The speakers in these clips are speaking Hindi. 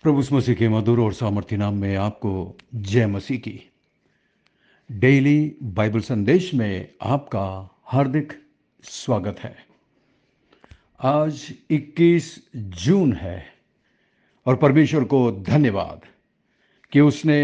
प्रभु यीशु मसीह के मधुर और सामर्थ्य नाम में आपको जय मसीह की। डेली बाइबल संदेश में आपका हार्दिक स्वागत है। आज 21 जून है और परमेश्वर को धन्यवाद कि उसने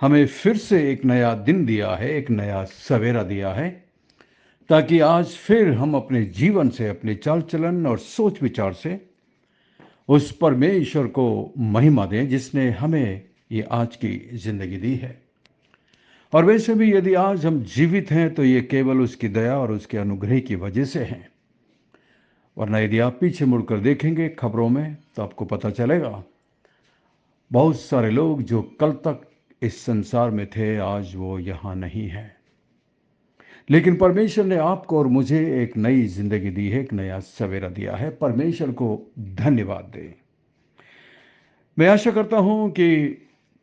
हमें फिर से एक नया दिन दिया है, एक नया सवेरा दिया है, ताकि आज फिर हम अपने जीवन से, अपने चाल चलन और सोच विचार से उस परमेश्वर को महिमा दें जिसने हमें ये आज की जिंदगी दी है। और वैसे भी यदि आज हम जीवित हैं तो ये केवल उसकी दया और उसके अनुग्रह की वजह से हैं। वरना यदि आप पीछे मुड़कर देखेंगे खबरों में तो आपको पता चलेगा बहुत सारे लोग जो कल तक इस संसार में थे आज वो यहाँ नहीं है। लेकिन परमेश्वर ने आपको और मुझे एक नई जिंदगी दी है, एक नया सवेरा दिया है। परमेश्वर को धन्यवाद दें। मैं आशा करता हूं कि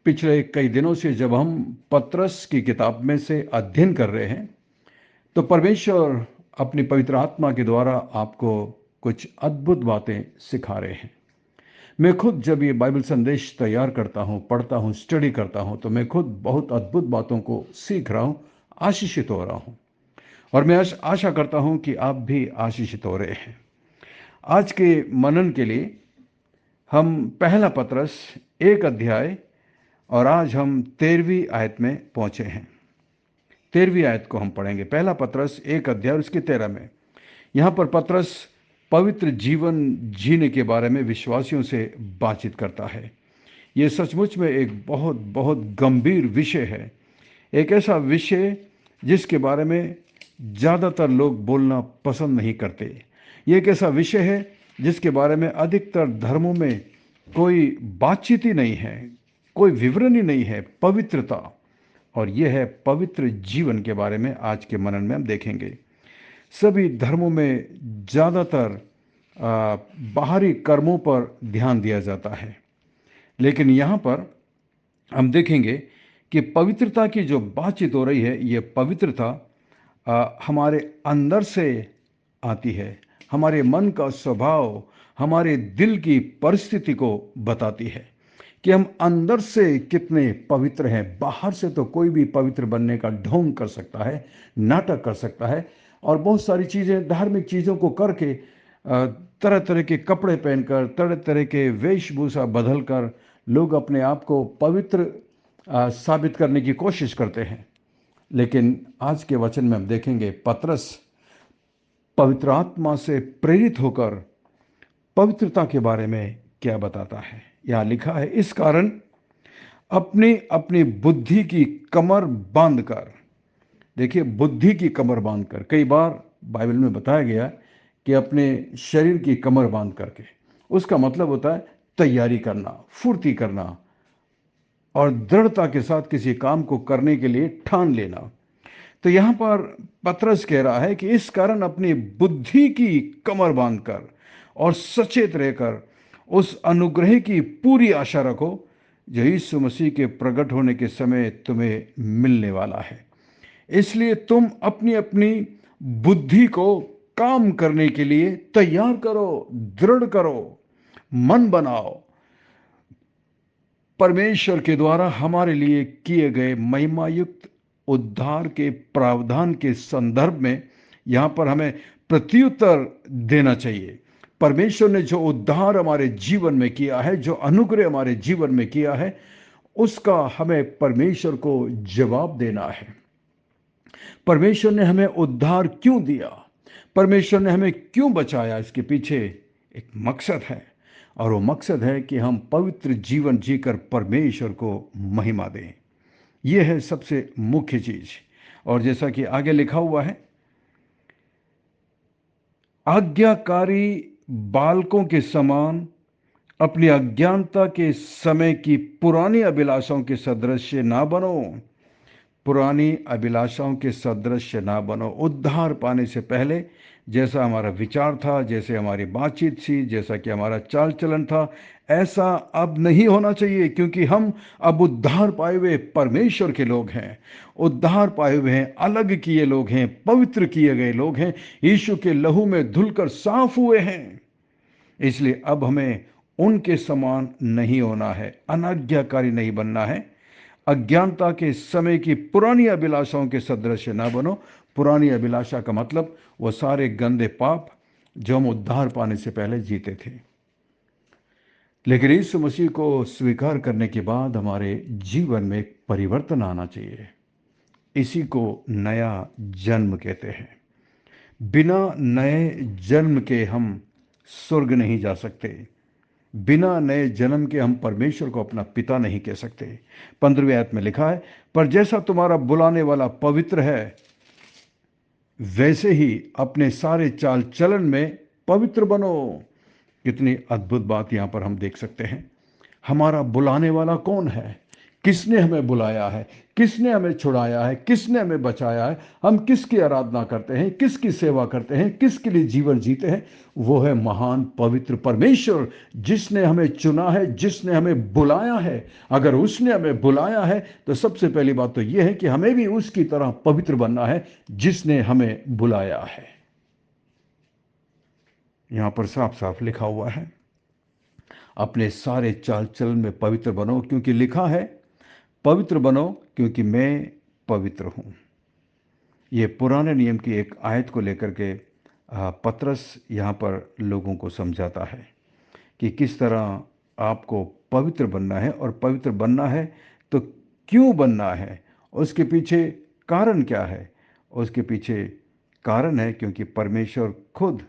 पिछले कई दिनों से जब हम पतरस की किताब में से अध्ययन कर रहे हैं तो परमेश्वर अपनी पवित्र आत्मा के द्वारा आपको कुछ अद्भुत बातें सिखा रहे हैं। मैं खुद जब ये बाइबल संदेश तैयार करता हूँ, पढ़ता हूँ, स्टडी करता हूँ तो मैं खुद बहुत अद्भुत बातों को सीख रहा हूँ, आशीषित हो रहा हूँ। और मैं आशा करता हूँ कि आप भी आशीषित हो रहे हैं। आज के मनन के लिए हम पहला पतरस 1 अध्याय और आज हम 13वीं आयत में पहुंचे हैं। 13वीं आयत को हम पढ़ेंगे। पहला पतरस 1 अध्याय उसकी 13 में। यहां पर पतरस पवित्र जीवन जीने के बारे में विश्वासियों से बातचीत करता है। यह सचमुच में एक बहुत बहुत गंभीर विषय है, एक ऐसा विषय जिसके बारे में ज़्यादातर लोग बोलना पसंद नहीं करते। यह एक ऐसा विषय है जिसके बारे में अधिकतर धर्मों में कोई बातचीत ही नहीं है, कोई विवरण ही नहीं है, पवित्रता। और यह है पवित्र जीवन के बारे में आज के मनन में हम देखेंगे। सभी धर्मों में ज़्यादातर बाहरी कर्मों पर ध्यान दिया जाता है, लेकिन यहाँ पर हम देखेंगे कि पवित्रता की जो बातचीत हो रही है, ये पवित्रता हमारे अंदर से आती है, हमारे मन का स्वभाव, हमारे दिल की परिस्थिति को बताती है कि हम अंदर से कितने पवित्र हैं। बाहर से तो कोई भी पवित्र बनने का ढोंग कर सकता है, नाटक कर सकता है और बहुत सारी चीज़ें, धार्मिक चीज़ों को करके, तरह तरह के कपड़े पहनकर, तरह तरह के वेशभूषा बदल कर लोग अपने आप को पवित्र साबित करने की कोशिश करते हैं। लेकिन आज के वचन में हम देखेंगे पतरस पवित्र आत्मा से प्रेरित होकर पवित्रता के बारे में क्या बताता है। यहाँ लिखा है, इस कारण अपनी अपनी बुद्धि की कमर बांधकर। देखिए, बुद्धि की कमर बांधकर, कई बार बाइबल में बताया गया कि अपने शरीर की कमर बांध करके, उसका मतलब होता है तैयारी करना, फुर्ती करना और दृढ़ता के साथ किसी काम को करने के लिए ठान लेना। तो यहां पर पतरस कह रहा है कि इस कारण अपनी बुद्धि की कमर बांधकर और सचेत रहकर उस अनुग्रह की पूरी आशा रखो जो यीशु मसीह के प्रकट होने के समय तुम्हें मिलने वाला है। इसलिए तुम अपनी अपनी बुद्धि को काम करने के लिए तैयार करो, दृढ़ करो, मन बनाओ। परमेश्वर के द्वारा हमारे लिए किए गए महिमायुक्त उद्धार के प्रावधान के संदर्भ में यहाँ पर हमें प्रत्युत्तर देना चाहिए। परमेश्वर ने जो उद्धार हमारे जीवन में किया है, जो अनुग्रह हमारे जीवन में किया है, उसका हमें परमेश्वर को जवाब देना है। परमेश्वर ने हमें उद्धार क्यों दिया, परमेश्वर ने हमें क्यों बचाया, इसके पीछे एक मकसद है और वो मकसद है कि हम पवित्र जीवन जीकर परमेश्वर को महिमा दें। यह है सबसे मुख्य चीज। और जैसा कि आगे लिखा हुआ है, आज्ञाकारी बालकों के समान अपनी अज्ञानता के समय की पुरानी अभिलाषाओं के सदृश ना बनो, पुरानी अभिलाषाओं के सदृश ना बनो। उद्धार पाने से पहले जैसा हमारा विचार था, जैसे हमारी बातचीत थी, जैसा कि हमारा चाल चलन था, ऐसा अब नहीं होना चाहिए, क्योंकि हम अब उद्धार पाए हुए परमेश्वर के लोग हैं, उद्धार पाए हुए हैं, अलग किए लोग हैं, पवित्र किए गए लोग हैं, यीशु के लहू में धुलकर साफ हुए हैं। इसलिए अब हमें उनके समान नहीं होना है, अनाज्ञाकारी नहीं बनना है, अज्ञानता के समय की पुरानी अभिलाषाओं के सदृश न बनो। पुरानी अभिलाषा का मतलब वो सारे गंदे पाप जो हम उद्धार पाने से पहले जीते थे, लेकिन यीशु मसीह को स्वीकार करने के बाद हमारे जीवन में एक परिवर्तन आना चाहिए। इसी को नया जन्म कहते हैं। बिना नए जन्म के हम स्वर्ग नहीं जा सकते। बिना नए जन्म के हम परमेश्वर को अपना पिता नहीं कह सकते। 15वीं आयत में लिखा है, पर जैसा तुम्हारा बुलाने वाला पवित्र है, वैसे ही अपने सारे चाल चलन में पवित्र बनो। कितनी अद्भुत बात यहां पर हम देख सकते हैं। हमारा बुलाने वाला कौन है? किसने हमें बुलाया है? किसने हमें छुड़ाया है? किसने हमें बचाया है? हम किसकी आराधना करते हैं? किसकी सेवा करते हैं? किसके लिए जीवन जीते हैं? वो है महान पवित्र परमेश्वर, जिसने हमें चुना है, जिसने हमें बुलाया है। अगर उसने हमें बुलाया है तो सबसे पहली बात तो यह है कि हमें भी उसकी तरह पवित्र बनना है जिसने हमें बुलाया है। यहां पर साफ साफ लिखा हुआ है, अपने सारे चाल चलन में पवित्र बनो, क्योंकि लिखा है, पवित्र बनो क्योंकि मैं पवित्र हूं। ये पुराने नियम की एक आयत को लेकर के पतरस यहाँ पर लोगों को समझाता है कि किस तरह आपको पवित्र बनना है, और पवित्र बनना है तो क्यों बनना है, उसके पीछे कारण क्या है। उसके पीछे कारण है क्योंकि परमेश्वर खुद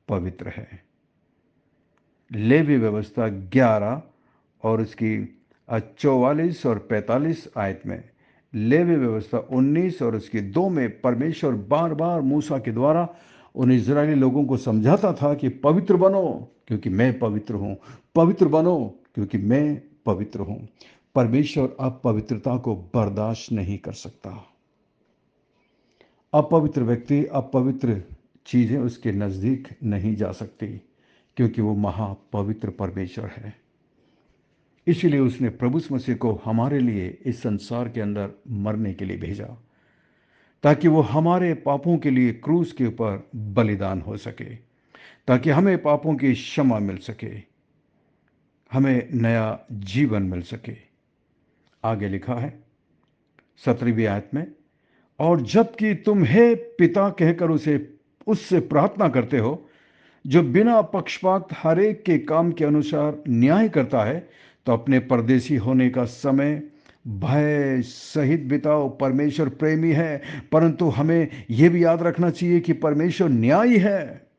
पवित्र है। लेवी व्यवस्था 11 और उसकी 44 और 45 आयत में, लेवी व्यवस्था 19 और उसकी 2 में परमेश्वर बार बार मूसा के द्वारा उन इजरायली लोगों को समझाता था कि पवित्र बनो क्योंकि मैं पवित्र हूं। पवित्र बनो क्योंकि मैं पवित्र हूं। परमेश्वर अपवित्रता को बर्दाश्त नहीं कर सकता। अपवित्र व्यक्ति, अपवित्र चीजें उसके नजदीक नहीं जा सकती, क्योंकि वो महापवित्र परमेश्वर है। इसीलिए उसने प्रभु मसीह को हमारे लिए इस संसार के अंदर मरने के लिए भेजा, ताकि वो हमारे पापों के लिए क्रूस के ऊपर बलिदान हो सके, ताकि हमें पापों की क्षमा मिल सके, हमें नया जीवन मिल सके। आगे लिखा है 17वीं आयत में, और जबकि तुम हे पिता कहकर उससे प्रार्थना करते हो, जो बिना पक्षपात हरेक के काम के अनुसार न्याय करता है, तो अपने परदेशी होने का समय भय सहित बिताओ। परमेश्वर प्रेमी है, परंतु हमें यह भी याद रखना चाहिए कि परमेश्वर न्यायी है,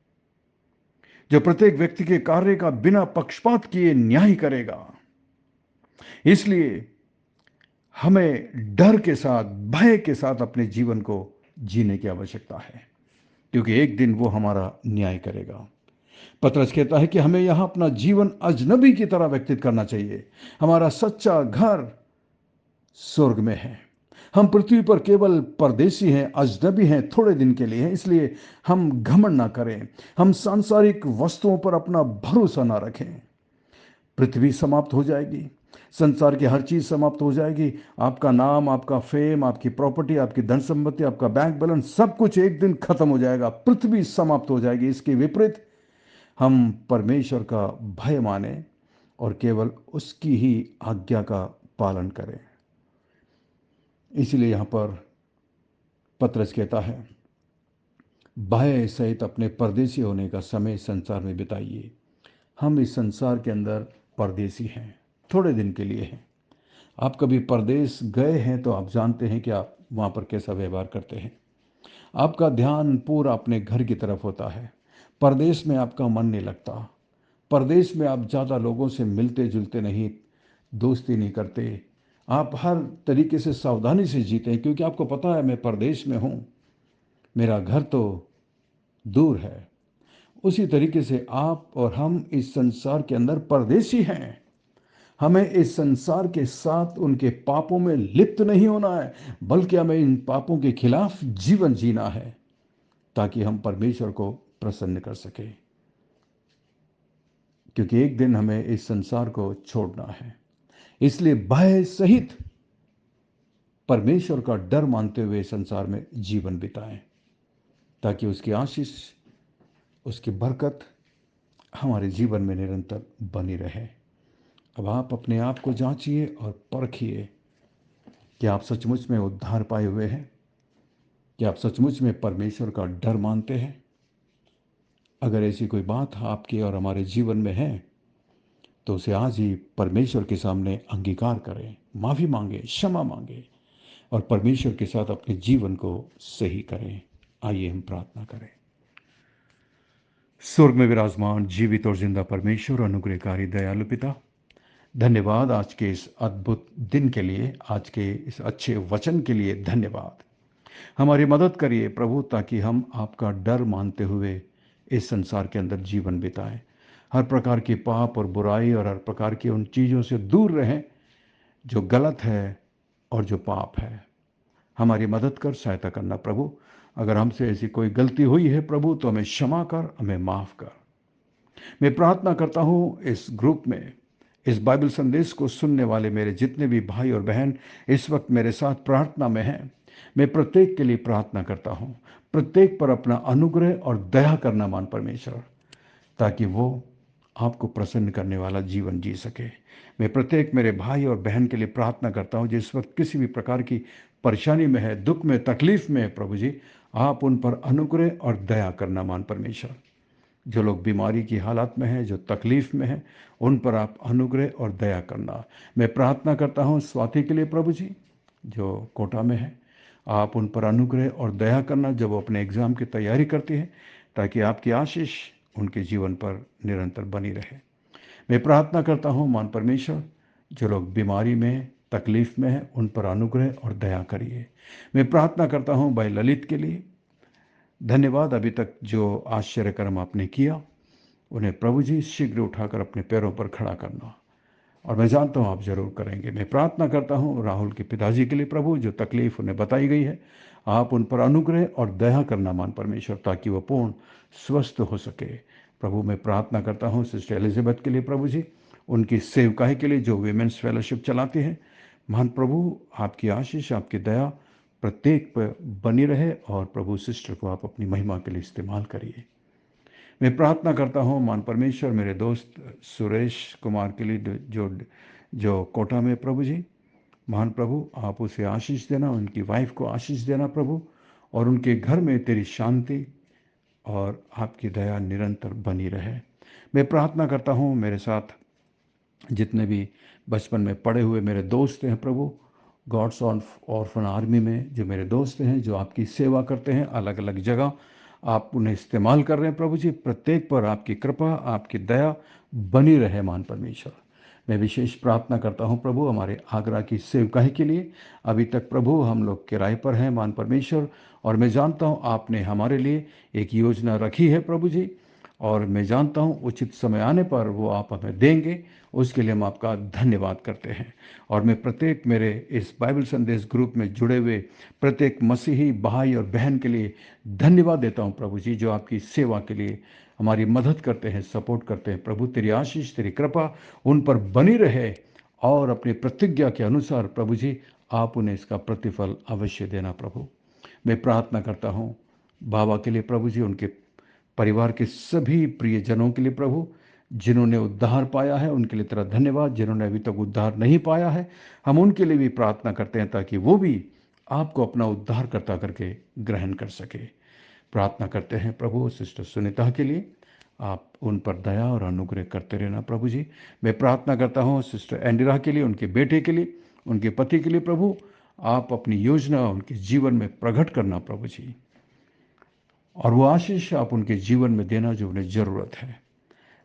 जो प्रत्येक व्यक्ति के कार्य का बिना पक्षपात किए न्याय करेगा। इसलिए हमें डर के साथ, भय के साथ अपने जीवन को जीने की आवश्यकता है, क्योंकि एक दिन वो हमारा न्याय करेगा। पतरस कहता है कि हमें यहां अपना जीवन अजनबी की तरह व्यतीत करना चाहिए। हमारा सच्चा घर स्वर्ग में है। हम पृथ्वी पर केवल परदेशी हैं, अजनबी हैं, थोड़े दिन के लिए हैं। इसलिए हम घमंड ना करें, हम सांसारिक वस्तुओं पर अपना भरोसा ना रखें। पृथ्वी समाप्त हो जाएगी, संसार की हर चीज समाप्त हो जाएगी। आपका नाम, आपका फेम, आपकी प्रॉपर्टी, आपकी धन संपत्ति, आपका बैंक बैलेंस, सब कुछ एक दिन खत्म हो जाएगा। पृथ्वी समाप्त हो जाएगी। इसके विपरीत हम परमेश्वर का भय माने और केवल उसकी ही आज्ञा का पालन करें। इसलिए यहां पर पतरस कहता है, भय सहित अपने परदेशी होने का समय संसार में बिताइए। हम इस संसार के अंदर परदेशी हैं, थोड़े दिन के लिए हैं। आप कभी परदेश गए हैं तो आप जानते हैं कि आप वहां पर कैसा व्यवहार करते हैं। आपका ध्यान पूरा अपने घर की तरफ होता है। परदेश में आपका मन नहीं लगता। परदेश में आप ज़्यादा लोगों से मिलते जुलते नहीं, दोस्ती नहीं करते। आप हर तरीके से सावधानी से जीते हैं, क्योंकि आपको पता है मैं परदेश में हूँ, मेरा घर तो दूर है। उसी तरीके से आप और हम इस संसार के अंदर परदेशी हैं। हमें इस संसार के साथ उनके पापों में लिप्त नहीं होना है, बल्कि हमें इन पापों के खिलाफ जीवन जीना है, ताकि हम परमेश्वर को प्रसन्न कर सके। क्योंकि एक दिन हमें इस संसार को छोड़ना है। इसलिए भय सहित परमेश्वर का डर मानते हुए संसार में जीवन बिताएं, ताकि उसकी आशीष, उसकी बरकत हमारे जीवन में निरंतर बनी रहे। अब आप अपने आप को जांचिए और परखिए कि आप सचमुच में उद्धार पाए हुए हैं, कि आप सचमुच में परमेश्वर का डर मानते हैं। अगर ऐसी कोई बात आपके और हमारे जीवन में है तो उसे आज ही परमेश्वर के सामने अंगीकार करें, माफ़ी मांगे, क्षमा मांगे और परमेश्वर के साथ अपने जीवन को सही करें। आइए हम प्रार्थना करें। स्वर्ग में विराजमान जीवित और जिंदा परमेश्वर, अनुग्रहकारी दयालु पिता, धन्यवाद आज के इस अद्भुत दिन के लिए, आज के इस अच्छे वचन के लिए धन्यवाद। हमारी मदद करिए प्रभु, ताकि हम आपका डर मानते हुए इस संसार के अंदर जीवन बिताएं। हर प्रकार की पाप और बुराई और हर प्रकार की उन चीज़ों से दूर रहें जो गलत है और जो पाप है। हमारी मदद कर, सहायता करना प्रभु। अगर हमसे ऐसी कोई गलती हुई है प्रभु तो हमें क्षमा कर, हमें माफ़ कर। मैं प्रार्थना करता हूँ इस ग्रुप में, इस बाइबल संदेश को सुनने वाले मेरे जितने भी भाई और बहन इस वक्त मेरे साथ प्रार्थना में हैं, मैं प्रत्येक के लिए प्रार्थना करता हूँ। प्रत्येक पर अपना अनुग्रह और दया करना मान परमेश्वर, ताकि वो आपको प्रसन्न करने वाला जीवन जी सके। मैं प्रत्येक मेरे भाई और बहन के लिए प्रार्थना करता हूँ जिस वक्त किसी भी प्रकार की परेशानी में है, दुख में, तकलीफ में है प्रभु जी, आप उन पर अनुग्रह और दया करना मान परमेश्वर। जो लोग बीमारी की हालत में हैं, जो तकलीफ में हैं, उन पर आप अनुग्रह और दया करना। मैं प्रार्थना करता हूँ स्वाति के लिए प्रभु जी, जो कोटा में है, आप उन पर अनुग्रह और दया करना जब वो अपने एग्ज़ाम की तैयारी करती है, ताकि आपकी आशीष उनके जीवन पर निरंतर बनी रहे। मैं प्रार्थना करता हूँ मान परमेश्वर, जो लोग बीमारी में, तकलीफ में हैं, उन पर अनुग्रह और दया करिए। मैं प्रार्थना करता हूँ भाई ललित के लिए, धन्यवाद अभी तक जो आश्चर्य कर्म आपने किया, उन्हें प्रभु जी शीघ्र उठाकर अपने पैरों पर खड़ा करना, और मैं जानता हूँ आप जरूर करेंगे। मैं प्रार्थना करता हूँ राहुल के पिताजी के लिए प्रभु, जो तकलीफ उन्हें बताई गई है, आप उन पर अनुग्रह और दया करना मान परमेश्वर, ताकि वो पूर्ण स्वस्थ हो सके। प्रभु मैं प्रार्थना करता हूँ सिस्टर एलिजाबेथ के लिए प्रभु जी, उनकी सेवकाई के लिए जो वीमेंस फेलोशिप चलाते हैं, महान प्रभु आपकी आशीष, आपकी दया प्रत्येक पर बनी रहे, और प्रभु सिस्टर को आप अपनी महिमा के लिए इस्तेमाल करिए। मैं प्रार्थना करता हूँ मान परमेश्वर मेरे दोस्त सुरेश कुमार के लिए, जो जो कोटा में प्रभु जी, महान प्रभु आप उसे आशीष देना, उनकी वाइफ को आशीष देना प्रभु, और उनके घर में तेरी शांति और आपकी दया निरंतर बनी रहे। मैं प्रार्थना करता हूँ मेरे साथ जितने भी बचपन में पढ़े हुए मेरे दोस्त हैं प्रभु, गॉड्स ऑर्फन आर्मी में जो मेरे दोस्त हैं, जो आपकी सेवा करते हैं अलग अलग जगह, आप उन्हें इस्तेमाल कर रहे हैं प्रभु जी, प्रत्येक पर आपकी कृपा, आपकी दया बनी रहे मान परमेश्वर। मैं विशेष प्रार्थना करता हूं प्रभु हमारे आगरा की सेवकाई के लिए। अभी तक प्रभु हम लोग किराए पर हैं मान परमेश्वर, और मैं जानता हूं आपने हमारे लिए एक योजना रखी है प्रभु जी, और मैं जानता हूं उचित समय आने पर वो आप हमें देंगे। उसके लिए हम आपका धन्यवाद करते हैं। और मैं प्रत्येक मेरे इस बाइबल संदेश ग्रुप में जुड़े हुए प्रत्येक मसीही भाई और बहन के लिए धन्यवाद देता हूं प्रभु जी, जो आपकी सेवा के लिए हमारी मदद करते हैं, सपोर्ट करते हैं। प्रभु तेरी आशीष, तेरी कृपा उन पर बनी रहे, और अपनी प्रतिज्ञा के अनुसार प्रभु जी आप उन्हें इसका प्रतिफल अवश्य देना प्रभु। मैं प्रार्थना करता हूँ बाबा के लिए प्रभु जी, उनके परिवार के सभी प्रियजनों के लिए प्रभु, जिन्होंने उद्धार पाया है उनके लिए तेरा धन्यवाद। जिन्होंने अभी तक उद्धार नहीं पाया है, हम उनके लिए भी प्रार्थना करते हैं, ताकि वो भी आपको अपना उद्धारकर्ता करके ग्रहण कर सके। प्रार्थना करते हैं प्रभु सिस्टर सुनीता के लिए, आप उन पर दया और अनुग्रह करते रहना प्रभु जी। मैं प्रार्थना करता हूँ सिस्टर एंडिरा के लिए, उनके बेटे के लिए, उनके पति के लिए प्रभु, आप अपनी योजना उनके जीवन में प्रकट करना प्रभु जी, और वो आशीष आप उनके जीवन में देना जो उन्हें ज़रूरत है।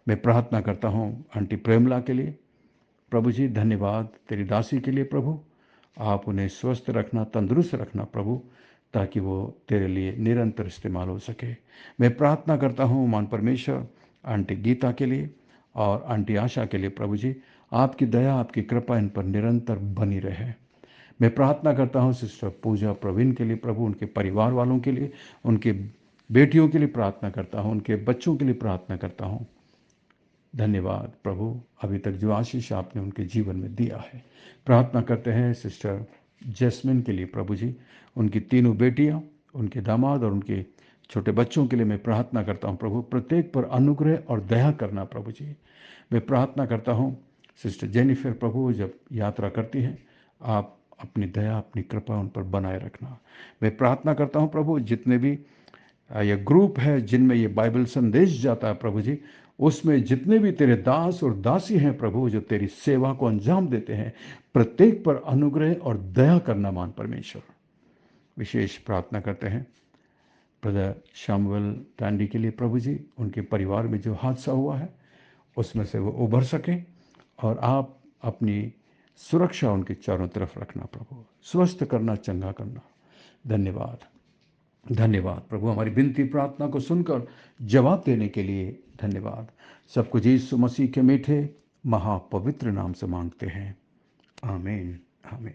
मैं प्रार्थना करता हूँ आंटी प्रेमला के लिए प्रभु जी, धन्यवाद तेरी दासी के लिए प्रभु, आप उन्हें स्वस्थ रखना, तंदुरुस्त रखना प्रभु, ताकि वो तेरे लिए निरंतर इस्तेमाल हो सके। मैं प्रार्थना करता हूँ मान परमेश्वर आंटी गीता के लिए और आंटी आशा के लिए प्रभु जी, आपकी दया, आपकी कृपा इन पर निरंतर बनी रहे। मैं प्रार्थना करता हूँ सिस्टर पूजा प्रवीण के लिए प्रभु, उनके परिवार वालों के लिए, उनके बेटियों के लिए प्रार्थना करता हूँ, उनके बच्चों के लिए प्रार्थना करता हूँ। धन्यवाद प्रभु अभी तक जो आशीष आपने उनके जीवन में दिया है। प्रार्थना करते हैं सिस्टर जैस्मिन के लिए प्रभु जी, उनकी तीनों बेटियां, उनके दामाद और उनके छोटे बच्चों के लिए मैं प्रार्थना करता हूँ प्रभु, प्रत्येक पर अनुग्रह और दया करना प्रभु जी। मैं प्रार्थना करता हूँ सिस्टर जेनिफर प्रभु जब यात्रा करती हैं, आप अपनी दया अपनी कृपा उन पर बनाए रखना। मैं प्रार्थना करता हूँ प्रभु, जितने भी ये ग्रुप है जिनमें ये बाइबल संदेश जाता है प्रभु जी, उसमें जितने भी तेरे दास और दासी हैं प्रभु, जो तेरी सेवा को अंजाम देते हैं, प्रत्येक पर अनुग्रह और दया करना मान परमेश्वर। विशेष प्रार्थना करते हैं ब्रदर शामुएल टांडी के लिए प्रभु जी, उनके परिवार में जो हादसा हुआ है उसमें से वो उभर सकें, और आप अपनी सुरक्षा उनके चारों तरफ रखना प्रभु, स्वस्थ करना, चंगा करना। धन्यवाद धन्यवाद प्रभु, हमारी विनती प्रार्थना को सुनकर जवाब देने के लिए धन्यवाद। सब कुछ यीशु मसीह के मीठे महापवित्र नाम से मांगते हैं, आमीन आमीन।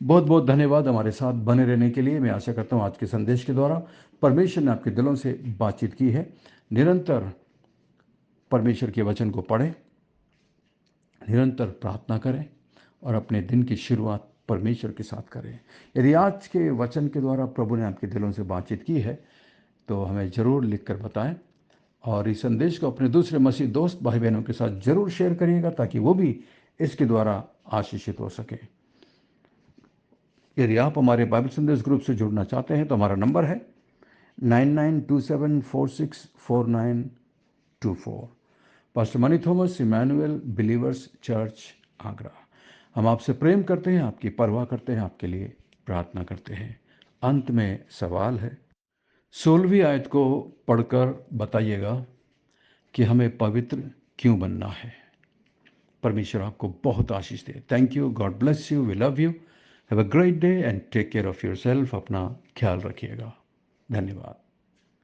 बहुत बहुत धन्यवाद हमारे साथ बने रहने के लिए। मैं आशा करता हूँ आज के संदेश के द्वारा परमेश्वर ने आपके दिलों से बातचीत की है। निरंतर परमेश्वर के वचन को पढ़ें, निरंतर प्रार्थना करें और अपने दिन की शुरुआत परमेश्वर के साथ करें। यदि आज के वचन के द्वारा प्रभु ने आपके दिलों से बातचीत की है तो हमें ज़रूर लिखकर बताएं, और इस संदेश को अपने दूसरे मसीह दोस्त भाई बहनों के साथ ज़रूर शेयर करिएगा ताकि वो भी इसके द्वारा आशीषित हो सके। यदि आप हमारे बाइबल संदेश ग्रुप से जुड़ना चाहते हैं तो हमारा नंबर है 9927464924। Pastor Mani Thomas, Emmanuel believers church, Agra. हम आपसे प्रेम करते हैं, आपकी परवाह करते हैं, आपके लिए प्रार्थना करते हैं। अंत में सवाल है, 16वीं आयत को पढ़कर बताइएगा कि हमें पवित्र क्यों बनना है। परमेश्वर आपको बहुत आशीष दे। Thank you, God bless you, we love you, have a great day and take care of yourself. अपना ख्याल रखिएगा। धन्यवाद।